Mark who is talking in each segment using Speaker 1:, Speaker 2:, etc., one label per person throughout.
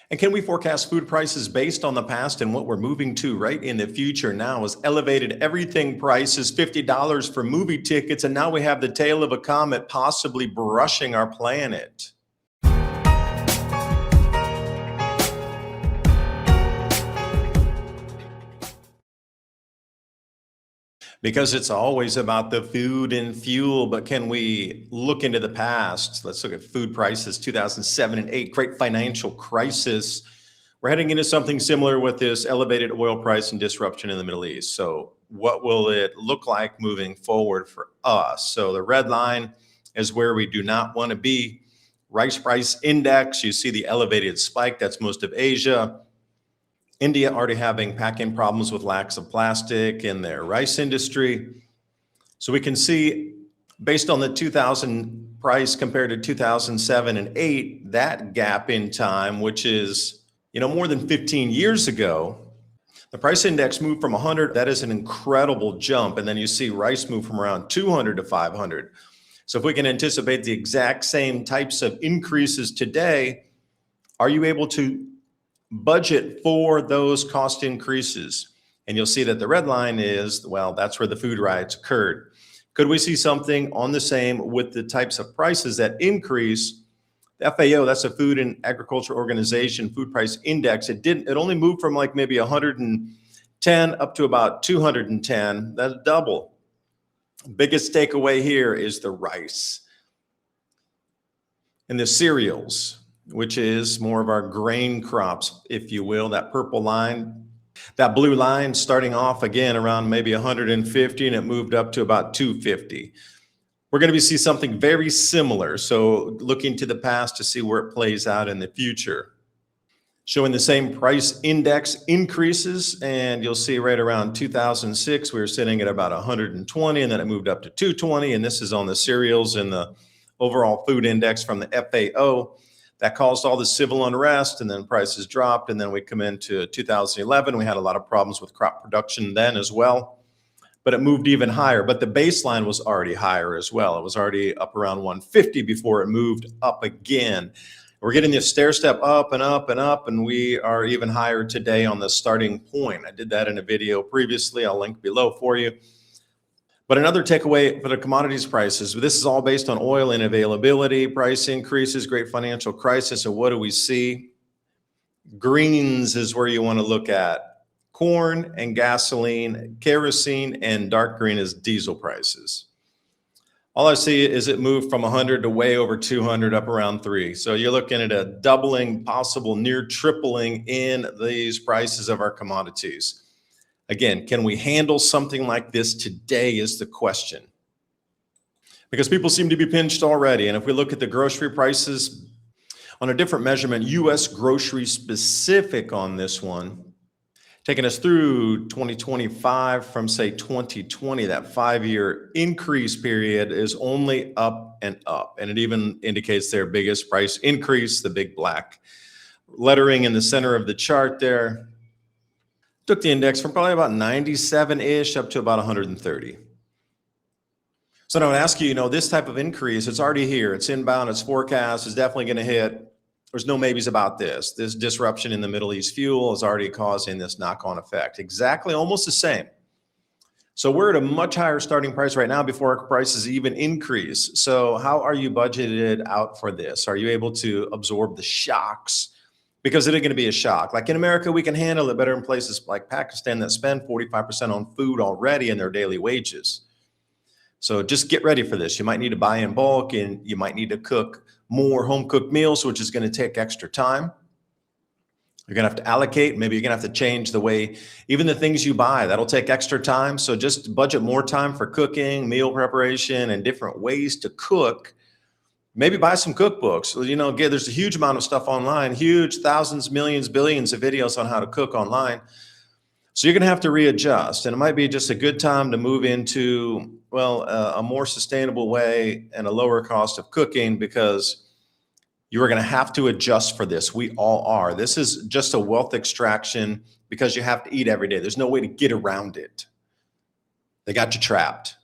Speaker 1: And can we forecast food prices based on the past and what we're moving to right in the future now? Is elevated everything prices, $50 for movie tickets, and now we have the tail of a comet possibly brushing our planet. Because it's always about the food and fuel, but can we look into the past? Let's look at food prices, 2007 and 8, great financial crisis. We're heading into something similar with this elevated oil price and disruption in the Middle East. So what will it look like moving forward for us? So the red line is where we do not want to be. Rice price index, you see the elevated spike, that's most of Asia. India already having packing problems with lacks of plastic in their rice industry. So we can see based on the 2000 price compared to 2007 and 8, that gap in time, which is, more than 15 years ago, the price index moved from 100. That is an incredible jump. And then you see rice move from around 200 to 500. So if we can anticipate the exact same types of increases today, are you able to budget for those cost increases? And you'll see that the red line is, well, that's where the food riots occurred. Could we see something on the same with the types of prices that increase? The FAO, that's a Food and Agriculture Organization food price index. It only moved from like maybe 110 up to about 210. That's double. Biggest takeaway here is the rice and the cereals, which is more of our grain crops, if you will. That purple line, that blue line starting off again around maybe 150, and it moved up to about 250. We're going to see something very similar. So looking to the past to see where it plays out in the future. Showing the same price index increases, and you'll see right around 2006, we were sitting at about 120, and then it moved up to 220, and this is on the cereals and the overall food index from the FAO. That caused all the civil unrest, and then prices dropped, and then we come into 2011. We had a lot of problems with crop production then as well, but it moved even higher. But the baseline was already higher as well. It was already up around 150 before it moved up again. We're getting this stair-step up and up and up, and we are even higher today on the starting point. I did that in a video previously. I'll link below for you. But another takeaway for the commodities prices, this is all based on oil and availability, price increases, great financial crisis. So what do we see? Greens is where you want to look at. Corn and gasoline, kerosene, and dark green is diesel prices. All I see is it moved from 100 to way over 200, up around 3. So you're looking at a doubling, possible near tripling in these prices of our commodities. Again, can we handle something like this today is the question. Because people seem to be pinched already. And if we look at the grocery prices on a different measurement, U.S. grocery specific on this one, taking us through 2025 from, say, 2020, that 5-year increase period is only up and up. And it even indicates their biggest price increase, the big black lettering in the center of the chart there. Took the index from probably about 97-ish up to about 130. So now I would ask you, this type of increase, it's already here. It's inbound, it's forecast, it's definitely going to hit. There's no maybes about this. This disruption in the Middle East fuel is already causing this knock-on effect. Exactly, almost the same. So we're at a much higher starting price right now before our prices even increase. So how are you budgeted out for this? Are you able to absorb the shocks? Because it is going to be a shock. Like in America, we can handle it better in places like Pakistan that spend 45% on food already in their daily wages. So just get ready for this. You might need to buy in bulk, and you might need to cook more home-cooked meals, which is going to take extra time. You're going to have to allocate. Maybe you're going to have to change the way, even the things you buy, that'll take extra time. So just budget more time for cooking, meal preparation, and different ways to cook. Maybe buy some cookbooks. There's a huge amount of stuff online, huge thousands, millions, billions of videos on how to cook online. So you're going to have to readjust, and it might be just a good time to move into, a more sustainable way and a lower cost of cooking, because you are going to have to adjust for this. We all are. This is just a wealth extraction because you have to eat every day. There's no way to get around it. They got you trapped.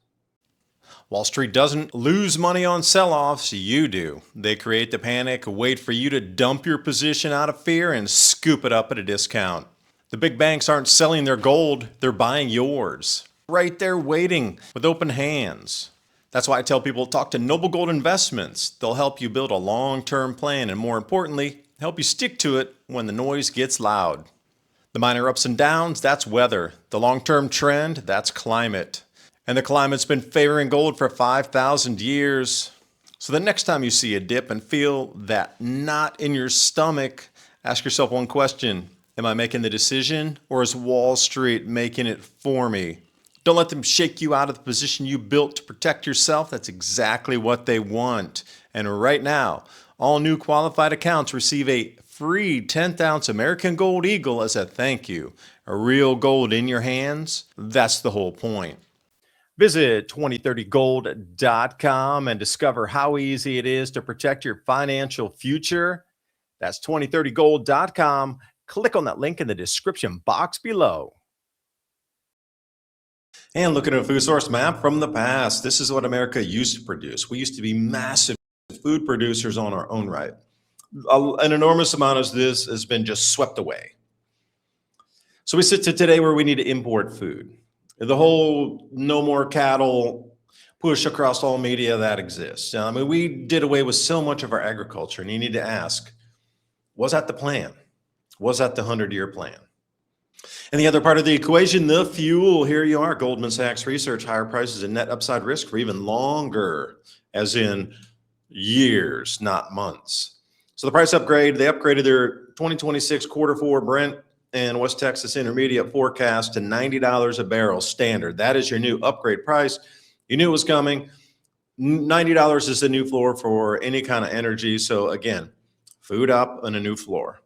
Speaker 1: Wall Street doesn't lose money on sell-offs, you do. They create the panic, wait for you to dump your position out of fear and scoop it up at a discount. The big banks aren't selling their gold, they're buying yours. Right there waiting with open hands. That's why I tell people talk to Noble Gold Investments. They'll help you build a long-term plan and more importantly, help you stick to it when the noise gets loud. The minor ups and downs, that's weather. The long-term trend, that's climate. And the climate's been favoring gold for 5,000 years. So the next time you see a dip and feel that knot in your stomach, ask yourself one question. Am I making the decision or is Wall Street making it for me? Don't let them shake you out of the position you built to protect yourself. That's exactly what they want. And right now, all new qualified accounts receive a free 10th ounce American Gold Eagle as a thank you. A real gold in your hands, that's the whole point. Visit 2030gold.com and discover how easy it is to protect your financial future. That's 2030gold.com. Click on that link in the description box below. And looking at a food source map from the past, this is what America used to produce. We used to be massive food producers on our own right. An enormous amount of this has been just swept away. So we sit to today where we need to import food. The whole no more cattle push across all media that exists. I mean, we did away with so much of our agriculture, and you need to ask, was that the plan? Was that the 100-year plan? And the other part of the equation, the fuel, here you are, Goldman Sachs research, higher prices and net upside risk for even longer, as in years, not months. So the price upgrade, they upgraded their 2026 quarter four Brent and West Texas Intermediate forecast to $90 a barrel standard. That is your new upgrade price. You knew it was coming. $90 is the new floor for any kind of energy. So again, food up and a new floor.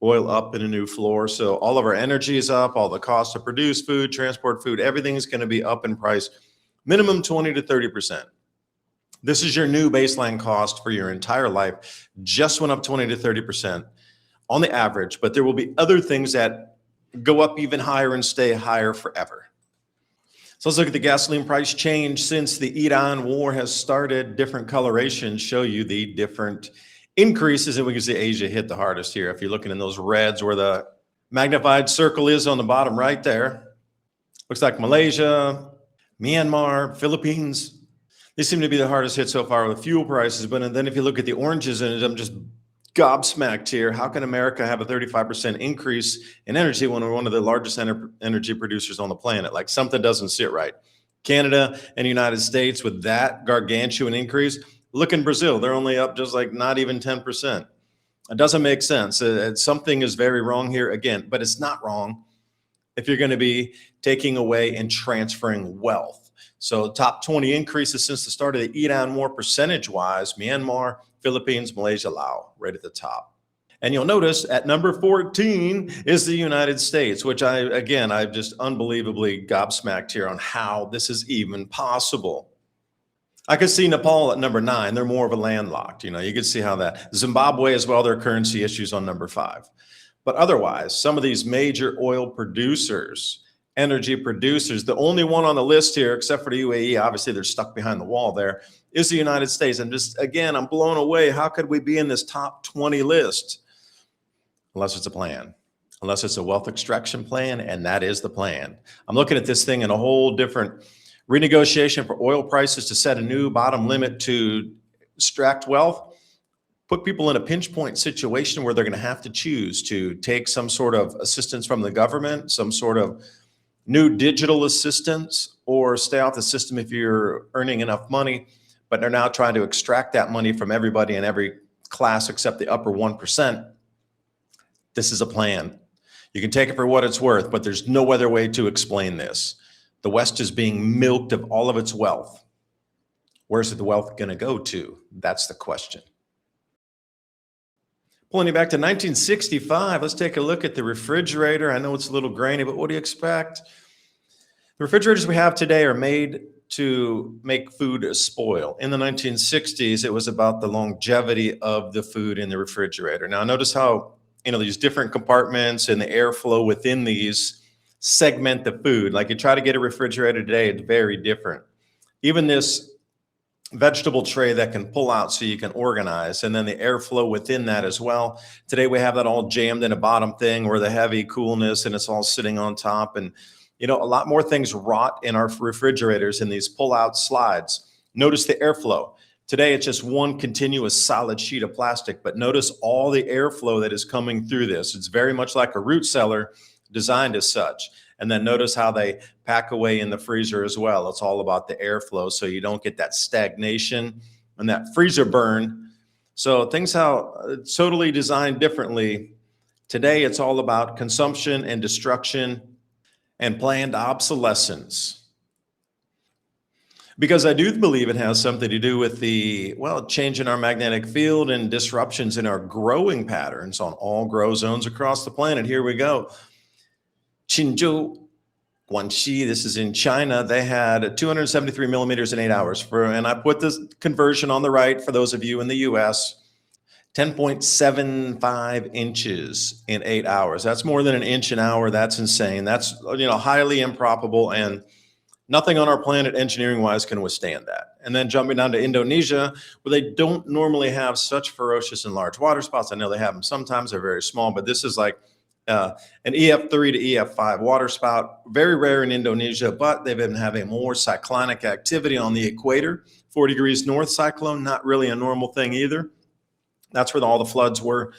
Speaker 1: Oil up and a new floor. So all of our energy is up, all the costs to produce food, transport food, everything is going to be up in price, minimum 20 to 30%. This is your new baseline cost for your entire life. Just went up 20 to 30%. On the average, but there will be other things that go up even higher and stay higher forever. So let's look at the gasoline price change since the Iran war has started. Different colorations show you the different increases, and we can see Asia hit the hardest here. If you're looking in those reds where the magnified circle is on the bottom right there, looks like Malaysia, Myanmar, Philippines. These seem to be the hardest hit so far with fuel prices. But then if you look at the oranges, and I'm just gobsmacked here. How can America have a 35% increase in energy when we're one of the largest energy producers on the planet? Like something doesn't sit right. Canada and the United States with that gargantuan increase. Look in Brazil, they're only up just like not even 10%. It doesn't make sense. Something is very wrong here again, but it's not wrong if you're going to be taking away and transferring wealth. So top 20 increases since the start of the Iran war percentage-wise, Myanmar, Philippines, Malaysia, Laos, right at the top. And you'll notice at number 14 is the United States, which I'm just unbelievably gobsmacked here on how this is even possible. I could see Nepal at number 9. They're more of a landlocked. You could see how that. Zimbabwe as well, their currency issues on number 5. But otherwise, some of these major oil producers, energy producers, the only one on the list here, except for the UAE, obviously they're stuck behind the wall there, is the United States. And just, again, I'm blown away. How could we be in this top 20 list? Unless it's a plan, unless it's a wealth extraction plan, and that is the plan. I'm looking at this thing in a whole different renegotiation for oil prices to set a new bottom limit to extract wealth, put people in a pinch point situation where they're going to have to choose to take some sort of assistance from the government, some sort of new digital assistance, or stay off the system if you're earning enough money. But they're now trying to extract that money from everybody in every class except the upper 1%. This is a plan. You can take it for what it's worth, but there's no other way to explain this. The West is being milked of all of its wealth. Where's the wealth going to go to? That's the question. Pulling you back to 1965, let's take a look at the refrigerator. I know it's a little grainy, but what do you expect? The refrigerators we have today are made to make food spoil. In the 1960s, it was about the longevity of the food in the refrigerator. Now, notice how these different compartments and the airflow within these segment the food. Like you try to get a refrigerator today, it's very different. Even this vegetable tray that can pull out so you can organize, and then the airflow within that as well. Today we have that all jammed in a bottom thing where the heavy coolness and it's all sitting on top. And a lot more things rot in our refrigerators in these pull-out slides. Notice the airflow. Today it's just one continuous solid sheet of plastic, but notice all the airflow that is coming through this. It's very much like a root cellar designed as such. And then notice how they pack away in the freezer as well. It's all about the airflow, so you don't get that stagnation and that freezer burn. So things how totally designed differently. Today, it's all about consumption and destruction and planned obsolescence. Because I do believe it has something to do with the, change in our magnetic field and disruptions in our growing patterns on all grow zones across the planet. Here we go. Qinzhou, Guangxi, this is in China. They had 273 millimeters in 8 hours. And I put this conversion on the right for those of you in the US, 10.75 inches in 8 hours. That's more than an inch an hour. That's insane. That's, highly improbable, and nothing on our planet engineering-wise can withstand that. And then jumping down to Indonesia, where they don't normally have such ferocious and large water spouts. I know they have them sometimes. They're very small, but this is like an EF3 to EF5 water spout, very rare in Indonesia, but they've been having more cyclonic activity on the equator. 40 degrees north cyclone, not really a normal thing either. That's where all the floods were.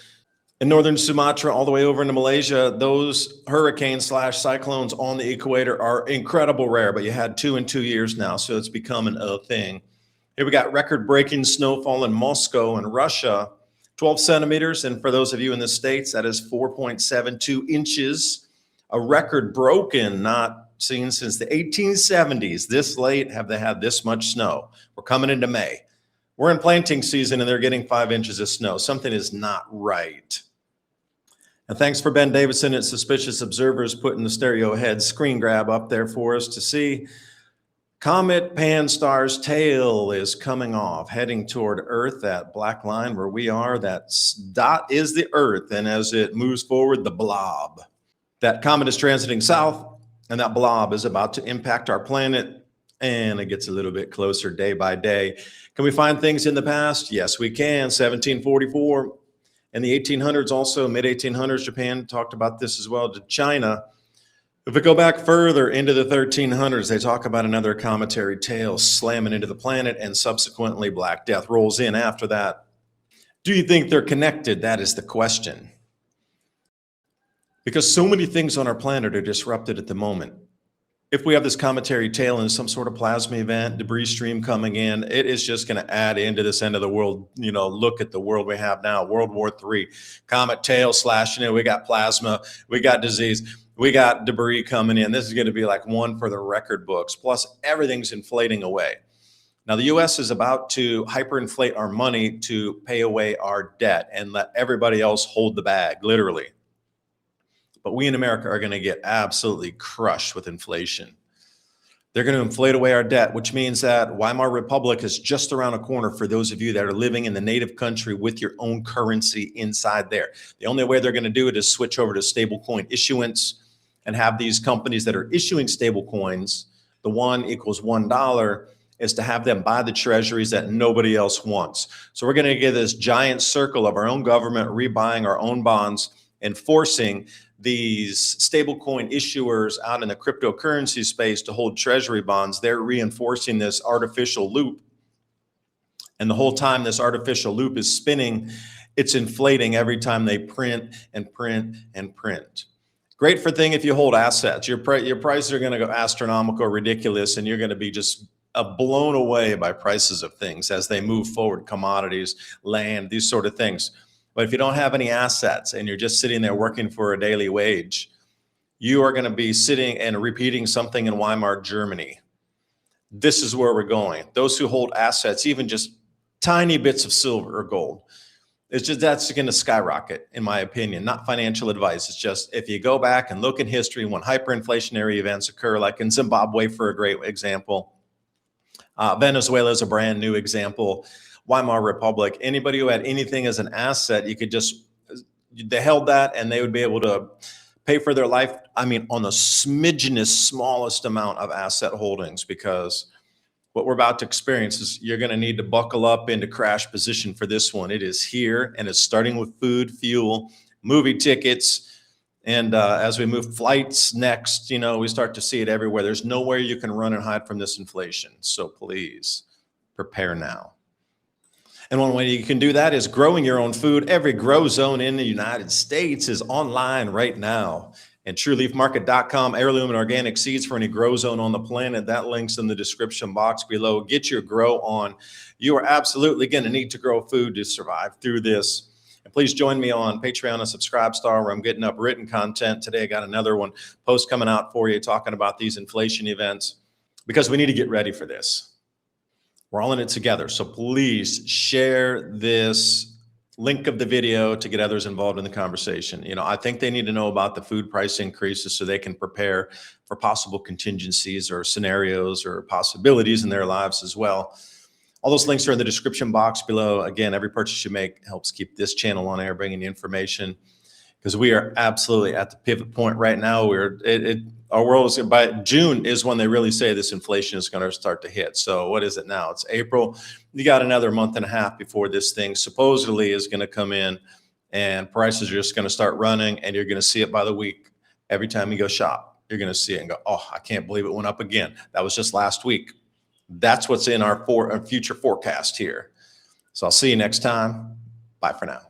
Speaker 1: In northern Sumatra, all the way over into Malaysia, those hurricanes / cyclones on the equator are incredible rare, but you had 2 in 2 years now, so it's becoming a thing. Here we got record-breaking snowfall in Moscow and Russia, 12 centimeters, and for those of you in the States, that is 4.72 inches. A record broken, not seen since the 1870s. This late have they had this much snow. We're coming into May. We're in planting season and they're getting 5 inches of snow. Something is not right. And thanks for Ben Davidson at Suspicious Observers putting the stereo head screen grab up there for us to see. Comet Pan-STARR's tail is coming off, heading toward Earth. That black line where we are, that dot is the Earth. And as it moves forward, the blob. That comet is transiting south, and that blob is about to impact our planet. And it gets a little bit closer day by day. Can we find things in the past? Yes, we can. 1744. In the 1800s, also mid-1800s, Japan talked about this as well, to China. If we go back further into the 1300s, they talk about another cometary tail slamming into the planet, and subsequently Black Death rolls in after that. Do you think they're connected? That is the question. Because so many things on our planet are disrupted at the moment. If we have this cometary tail and some sort of plasma event, debris stream coming in, it is just going to add into this end of the world. Look at the world we have now, World War III, comet tail slashing in, we got plasma, we got disease, we got debris coming in. This is going to be like one for the record books, plus everything's inflating away. Now, the U.S. is about to hyperinflate our money to pay away our debt and let everybody else hold the bag, literally. But we in America are going to get absolutely crushed with inflation. They're going to inflate away our debt, which means that Weimar Republic is just around a corner for those of you that are living in the native country with your own currency inside there. The only way they're going to do it is switch over to stablecoin issuance and have these companies that are issuing stablecoins, the one equals $1, is to have them buy the treasuries that nobody else wants. So we're going to get this giant circle of our own government rebuying our own bonds and forcing these stablecoin issuers out in the cryptocurrency space to hold treasury bonds. They're reinforcing this artificial loop. And the whole time this artificial loop is spinning, it's inflating every time they print and print and print. Great for thing if you hold assets. Your prices are going to go astronomical, ridiculous, and you're going to be just blown away by prices of things as they move forward, commodities, land, these sort of things. But if you don't have any assets and you're just sitting there working for a daily wage, you are going to be sitting and repeating something in Weimar, Germany. This is where we're going. Those who hold assets, even just tiny bits of silver or gold, that's going to skyrocket, in my opinion. Not financial advice. It's just if you go back and look in history when hyperinflationary events occur, like in Zimbabwe for a great example, Venezuela is a brand new example. Weimar Republic, anybody who had anything as an asset, they held that and they would be able to pay for their life, on the smidgenest, smallest amount of asset holdings, because what we're about to experience is you're going to need to buckle up into crash position for this one. It is here, and it's starting with food, fuel, movie tickets. And as we move flights next, we start to see it everywhere. There's nowhere you can run and hide from this inflation. So please prepare now. And one way you can do that is growing your own food. Every grow zone in the United States is online right now. And trueleafmarket.com, heirloom and organic seeds for any grow zone on the planet. That link's in the description box below. Get your grow on. You are absolutely going to need to grow food to survive through this. And please join me on Patreon and Subscribestar, where I'm getting up written content. Today, I got another post coming out for you talking about these inflation events, because we need to get ready for this. We're all in it together. So please share this link of the video to get others involved in the conversation. I think they need to know about the food price increases so they can prepare for possible contingencies or scenarios or possibilities in their lives as well. All those links are in the description box below. Again, every purchase you make helps keep this channel on air, bringing you information, because we are absolutely at the pivot point right now. Our world is, by June is when they really say this inflation is going to start to hit. So what is it now? It's April. You got another month and a half before this thing supposedly is going to come in, and prices are just going to start running, and you're going to see it by the week. Every time you go shop, you're going to see it and go, oh, I can't believe it went up again. That was just last week. That's what's in our future forecast here. So I'll see you next time. Bye for now.